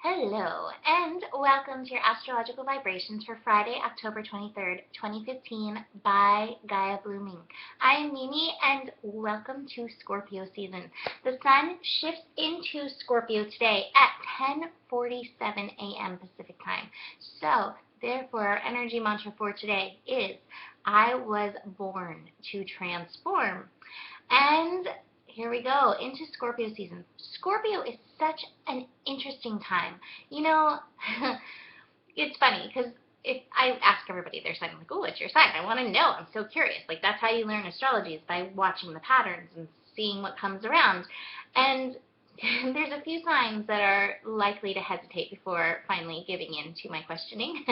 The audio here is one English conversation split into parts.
Hello, and welcome to your astrological vibrations for Friday, October 23rd, 2015 by Gaia Blooming. I am Mimi, and welcome to Scorpio season. The sun shifts into Scorpio today at 10:47 a.m. Pacific time. So, therefore, our energy mantra for today is, I was born to transform. And here we go, into Scorpio season. Scorpio is such an interesting time. You know, it's funny because if I ask everybody their sign, I'm like, oh, what's your sign? I want to know. I'm so curious. Like, that's how you learn astrology, is by watching the patterns and seeing what comes around. And there's a few signs that are likely to hesitate before finally giving in to my questioning.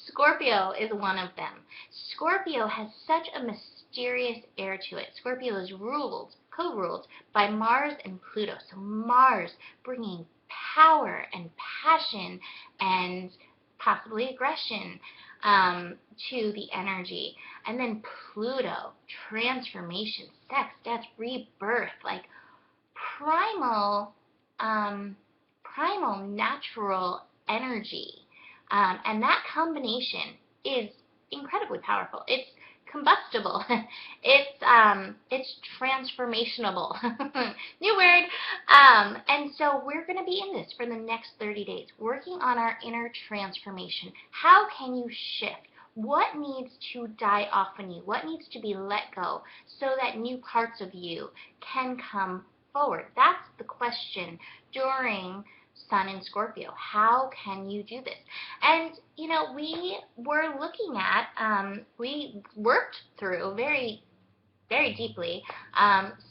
Scorpio is one of them. Scorpio has such a mysterious air to it. Scorpio is co-ruled by Mars and Pluto. So Mars bringing power and passion and possibly aggression to the energy. And then Pluto, transformation, sex, death, rebirth, like primal natural energy. And that combination is incredibly powerful. It's combustible. It's transformationable. New word. And so we're going to be in this for the next 30 days, working on our inner transformation. How can you shift? What needs to die off in you? What needs to be let go so that new parts of you can come forward? That's the question during Sun in Scorpio. How can you do this? And, you know, we were looking at, we worked through very, very deeply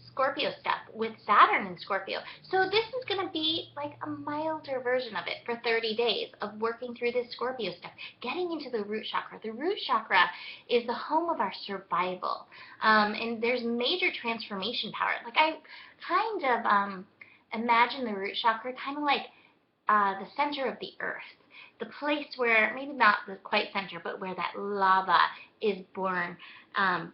Scorpio stuff with Saturn in Scorpio. So this is going to be like a milder version of it for 30 days of working through this Scorpio stuff, getting into the root chakra. The root chakra is the home of our survival. And there's major transformation power. Like, I kind of imagine the root chakra kind of like the center of the earth, the place where, maybe not the quite center, but where that lava is born,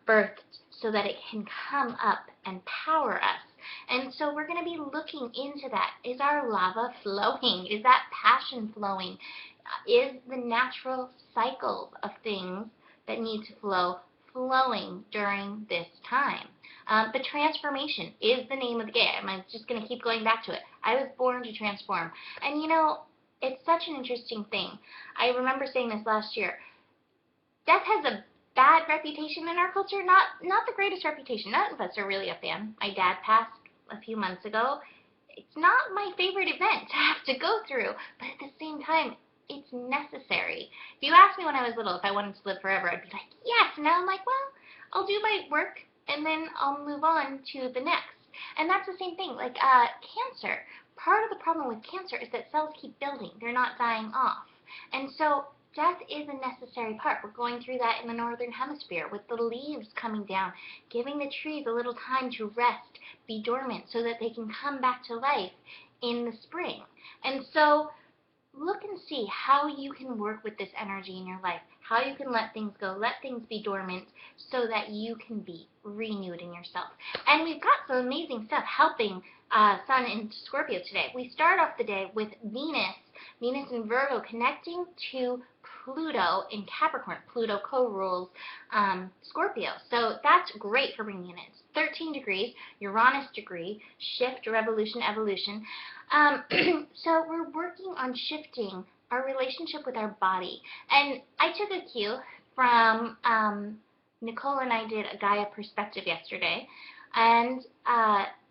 birthed, so that it can come up and power us. And so we're going to be looking into that. Is our lava flowing? Is that passion flowing? Is the natural cycles of things that need to flow flowing during this time? But transformation is the name of the game. I'm just going to keep going back to it. I was born to transform. And you know, it's such an interesting thing. I remember saying this last year. Death has a bad reputation in our culture. Not the greatest reputation. None of us are really a fan. My dad passed a few months ago. It's not my favorite event to have to go through, but at the same time, it's necessary. If you asked me when I was little if I wanted to live forever, I'd be like, yes. Now I'm like, well, I'll do my work and then I'll move on to the next. And that's the same thing, like cancer. Part of the problem with cancer is that cells keep building. They're not dying off. And so death is a necessary part. We're going through that in the northern hemisphere with the leaves coming down, giving the trees a little time to rest, be dormant, so that they can come back to life in the spring. And so look and see how you can work with this energy in your life, how you can let things go, let things be dormant, so that you can be renewed in yourself. And we've got some amazing stuff helping Sun in Scorpio today. We start off the day with Venus in Virgo connecting to Pluto in Capricorn. Pluto co-rules Scorpio. So that's great for bringing it in. It's 13 degrees, Uranus degree, shift, revolution, evolution. So we're working on shifting our relationship with our body. And I took a cue from Nicole, and I did a Gaia perspective yesterday. And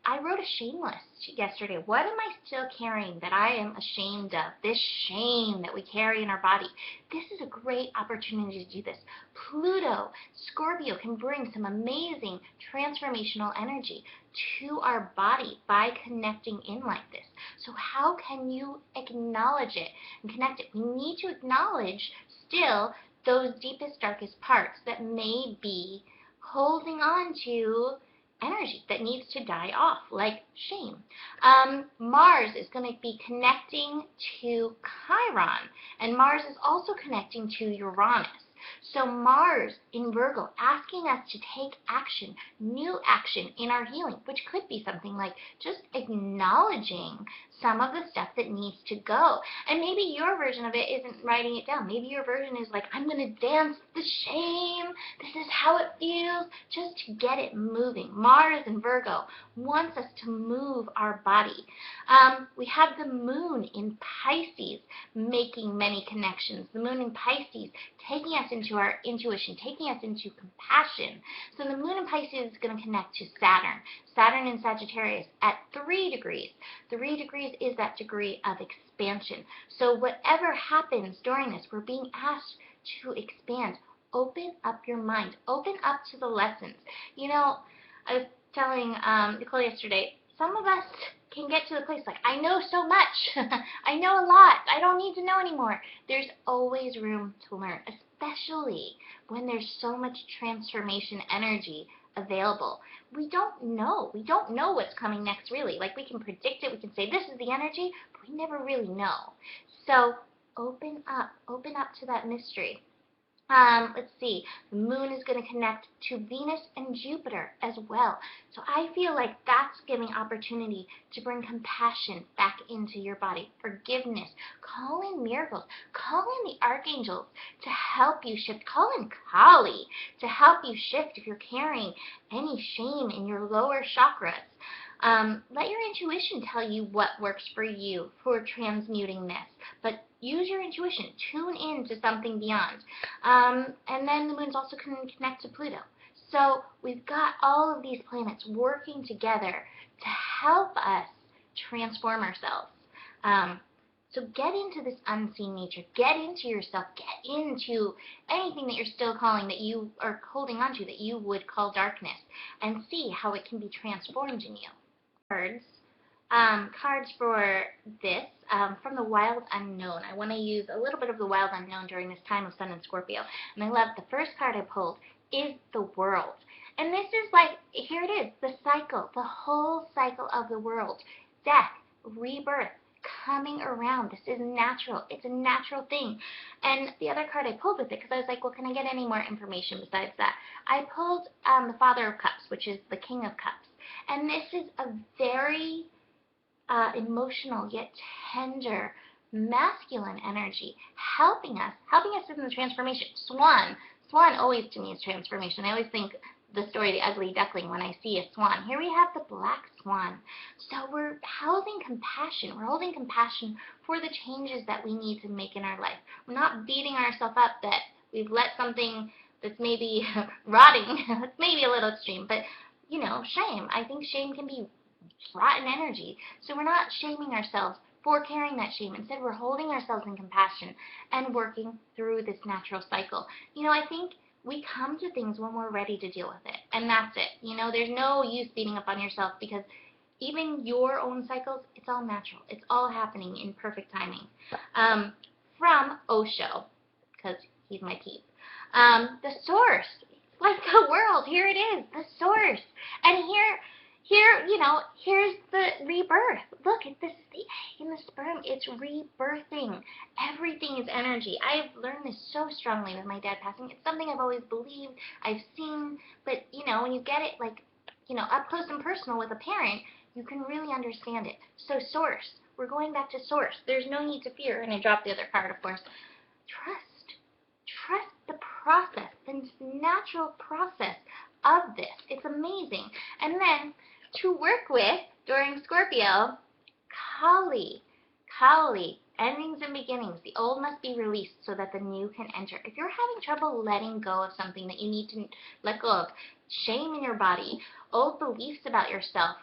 I wrote a shame list yesterday. What am I still carrying that I am ashamed of? This shame that we carry in our body. This is a great opportunity to do this. Pluto, Scorpio can bring some amazing transformational energy to our body by connecting in like this. So how can you acknowledge it and connect it? We need to acknowledge still those deepest, darkest parts that may be holding on to energy that needs to die off, like shame. Mars is going to be connecting to Chiron, and Mars is also connecting to Uranus. So Mars in Virgo asking us to take action, new action in our healing, which could be something like just acknowledging some of the stuff that needs to go. And maybe your version of it isn't writing it down. Maybe your version is like, I'm going to dance the shame. This is how it feels. Just to get it moving. Mars in Virgo wants us to move our body. We have the moon in Pisces making many connections. The moon in Pisces taking us into our intuition, taking us into compassion. So the moon in Pisces is going to connect to Saturn. Saturn in Sagittarius at 3 degrees. 3 degrees is that degree of expansion. So whatever happens during this, we're being asked to expand. Open up your mind. Open up to the lessons. You know, I was telling Nicole yesterday, some of us can get to the place like, I know so much. I know a lot. I don't need to know anymore. There's always room to learn, especially when there's so much transformation energy available. We don't know. We don't know what's coming next, really. Like, we can predict it. We can say, this is the energy, but we never really know. So open up to that mystery. Let's see, the moon is going to connect to Venus and Jupiter as well. So I feel like that's giving opportunity to bring compassion back into your body, forgiveness, call in miracles, call in the archangels to help you shift, call in Kali to help you shift if you're carrying any shame in your lower chakras. Let your intuition tell you what works for you for transmuting this, but use your intuition. Tune in to something beyond. And then the moon's also going to connect to Pluto. So we've got all of these planets working together to help us transform ourselves. So get into this unseen nature. Get into yourself. Get into anything that you're still calling, that you are holding on to, that you would call darkness, and see how it can be transformed in you. Cards for this from the Wild Unknown. I want to use a little bit of the Wild Unknown during this time of Sun and Scorpio. And I love the first card I pulled is the World. And this is like, here it is, the cycle, the whole cycle of the world. Death, rebirth, coming around. This is natural. It's a natural thing. And the other card I pulled with it, because I was like, well, can I get any more information besides that? I pulled the Father of Cups, which is the King of Cups. And this is a very emotional yet tender, masculine energy, helping us in the transformation. Swan always to me is transformation. I always think the story The Ugly Duckling when I see a swan. Here we have the black swan. So we're holding compassion. We're holding compassion for the changes that we need to make in our life. We're not beating ourselves up that we've let something that's maybe rotting. That's maybe a little extreme, but you know, shame. I think shame can be rotten energy. So we're not shaming ourselves for carrying that shame. Instead, we're holding ourselves in compassion and working through this natural cycle. You know, I think we come to things when we're ready to deal with it. And that's it. You know, there's no use beating up on yourself, because even your own cycles, it's all natural. It's all happening in perfect timing. From Osho, because he's my peep. The source. Like the world, here it is, the source. And here, you know, here's the rebirth. Look, this is the egg and the sperm. It's rebirthing. Everything is energy. I've learned this so strongly with my dad passing. It's something I've always believed, I've seen, but, you know, when you get it, like, you know, up close and personal with a parent, you can really understand it. So source. We're going back to source. There's no need to fear. And I dropped the other card, of course. Trust the process, the natural process of this. It's amazing. And then to work with during Scorpio, Kali, endings and beginnings. The old must be released so that the new can enter. If you're having trouble letting go of something that you need to let go of, shame in your body, old beliefs about yourself,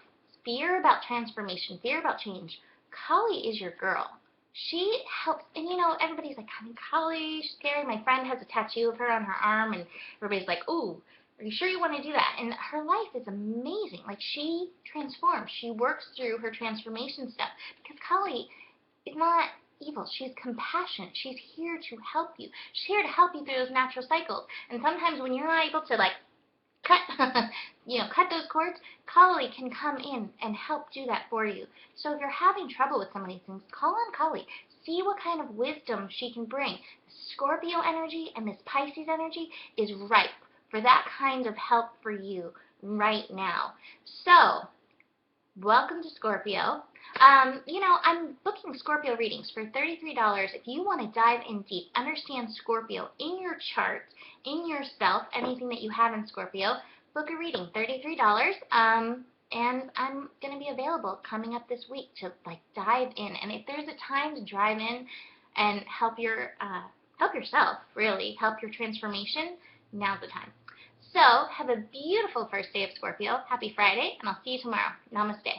fear about transformation, fear about change, Kali is your girl. She helps, and you know, everybody's like, I mean, Kali, she's scary. My friend has a tattoo of her on her arm, and everybody's like, ooh, are you sure you want to do that? And her life is amazing. Like, she transforms. She works through her transformation stuff, because Kali is not evil. She's compassionate. She's here to help you. She's here to help you through those natural cycles. And sometimes when you're not able to, like, cut those cords, Kali can come in and help do that for you. So if you're having trouble with some of these things, call on Kali. See what kind of wisdom she can bring. Scorpio energy and this Pisces energy is ripe for that kind of help for you right now. So, welcome to Scorpio. I'm booking Scorpio readings for $33. If you want to dive in deep, understand Scorpio in your chart, in yourself, anything that you have in Scorpio, book a reading, $33. And I'm going to be available coming up this week to dive in. And if there's a time to drive in and help yourself, really, help your transformation, now's the time. So, have a beautiful first day of Scorpio. Happy Friday, and I'll see you tomorrow. Namaste.